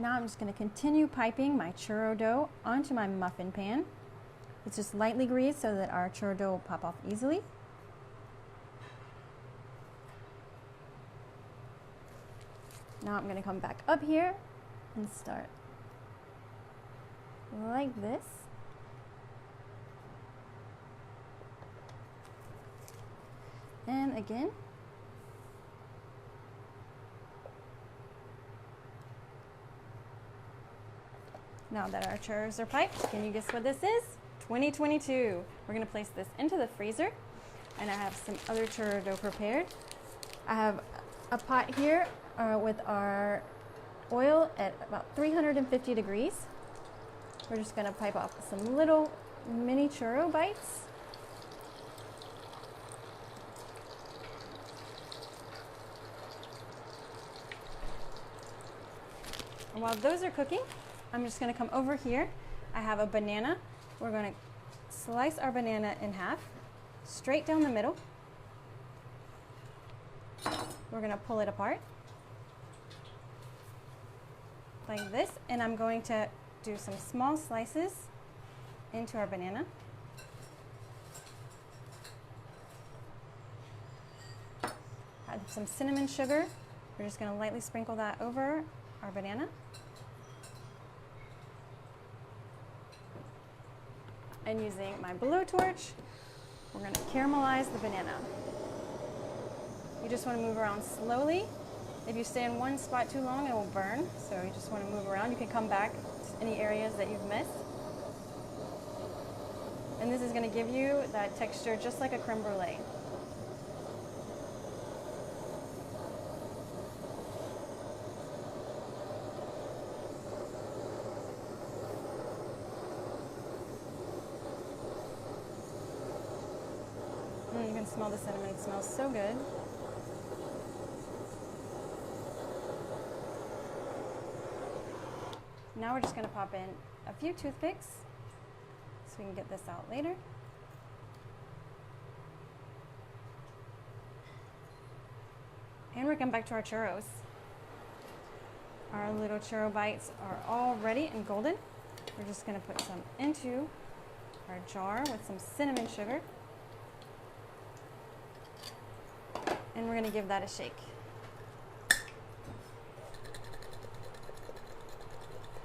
Now I'm just going to continue piping my churro dough onto my muffin pan. It's just lightly greased so that our churro dough will pop off easily. Now I'm going to come back up here and start like this. And again. Now that our churros are piped, can you guess what this is? 2022. We're going to place this into the freezer, and I have some other churro dough prepared. I have a pot here with our oil at about 350 degrees. We're just going to pipe off some little mini churro bites. And while those are cooking, I'm just going to come over here. I have a banana. We're going to slice our banana in half, straight down the middle. We're going to pull it apart like this, and I'm going to do some small slices into our banana. Add some cinnamon sugar. We're just going to lightly sprinkle that over our banana. And using my blowtorch, we're going to caramelize the banana. You just want to move around slowly. If you stay in one spot too long, it will burn. So you just want to move around. You can come back to any areas that you've missed. And this is going to give you that texture just like a creme brulee. You can smell the cinnamon. It smells so good. Now we're just going to pop in a few toothpicks so we can get this out later. And we're coming back to our churros. Our little churro bites are all ready and golden. We're just going to put some into our jar with some cinnamon sugar. And we're going to give that a shake.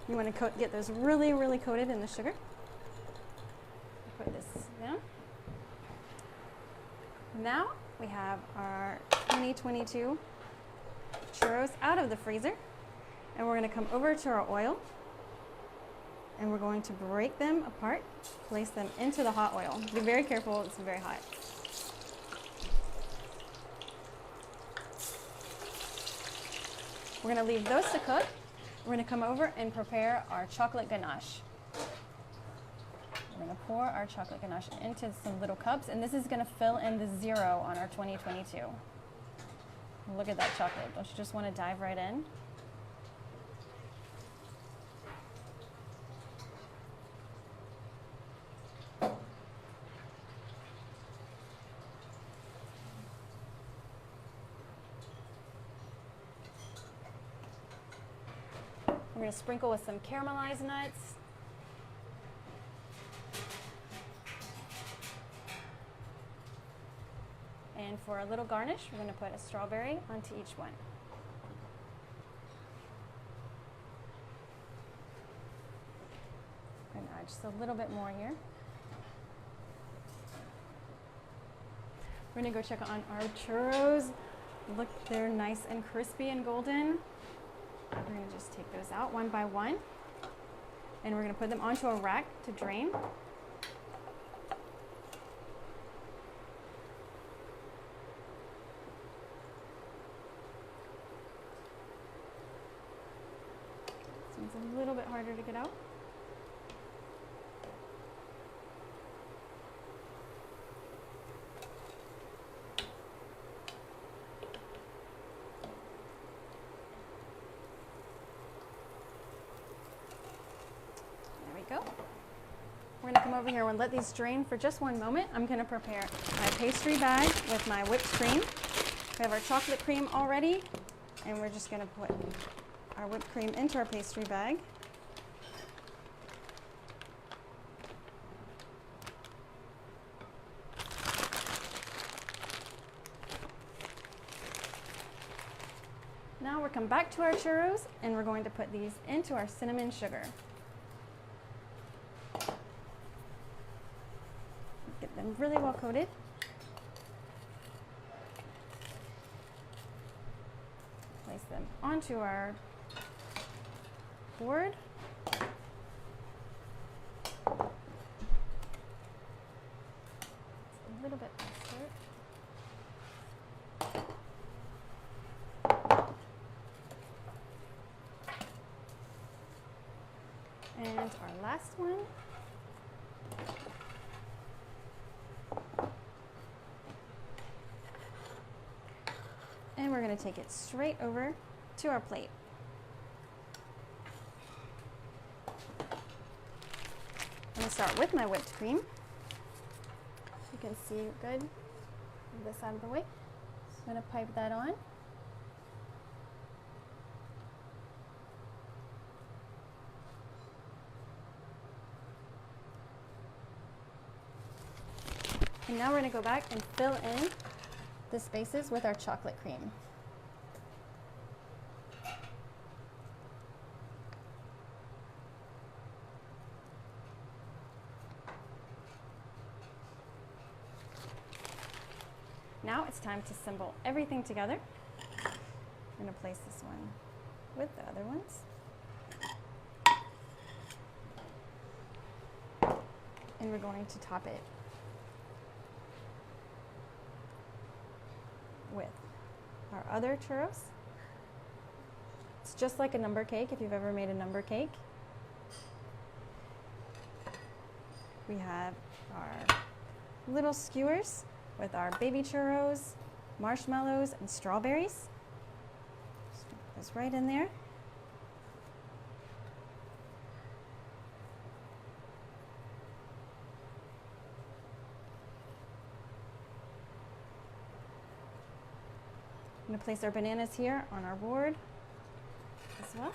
You want to get those really, really coated in the sugar. Put this down. Now we have our 2022 churros out of the freezer. And we're going to come over to our oil. And we're going to break them apart, place them into the hot oil. Be very careful, it's very hot. We're going to leave those to cook. We're going to come over and prepare our chocolate ganache. We're going to pour our chocolate ganache into some little cups, and this is going to fill in the 0 on our 2022. Look at that chocolate. Don't you just want to dive right in? We're going to sprinkle with some caramelized nuts. And for a little garnish, we're going to put a strawberry onto each one. And add just a little bit more here. We're going to go check on our churros. Look, they're nice and crispy and golden. We're going to just take those out one by one, and we're going to put them onto a rack to drain. This one's a little bit harder to get out. Go. We're going to come over here and let these drain for just one moment. I'm going to prepare my pastry bag with my whipped cream. We have our chocolate cream already, and we're just going to put our whipped cream into our pastry bag. Now we'll come back to our churros and we're going to put these into our cinnamon sugar. Get them really well coated. Place them onto our board. It's a little bit faster. And our last one. And we're going to take it straight over to our plate. I'm going to start with my whipped cream. You can see good this out of the way. I'm going to pipe that on. And now we're going to go back and fill in the spaces with our chocolate cream. Now it's time to assemble everything together. I'm going to place this one with the other ones. And we're going to top it with our other churros. It's just like a number cake if you've ever made a number cake. We have our little skewers with our baby churros, marshmallows, and strawberries. Just put this right in there. I'm going to place our bananas here on our board as well.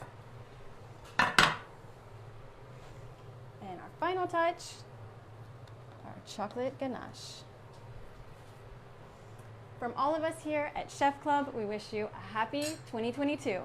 And our final touch, our chocolate ganache. From all of us here at Chef Club, we wish you a happy 2022.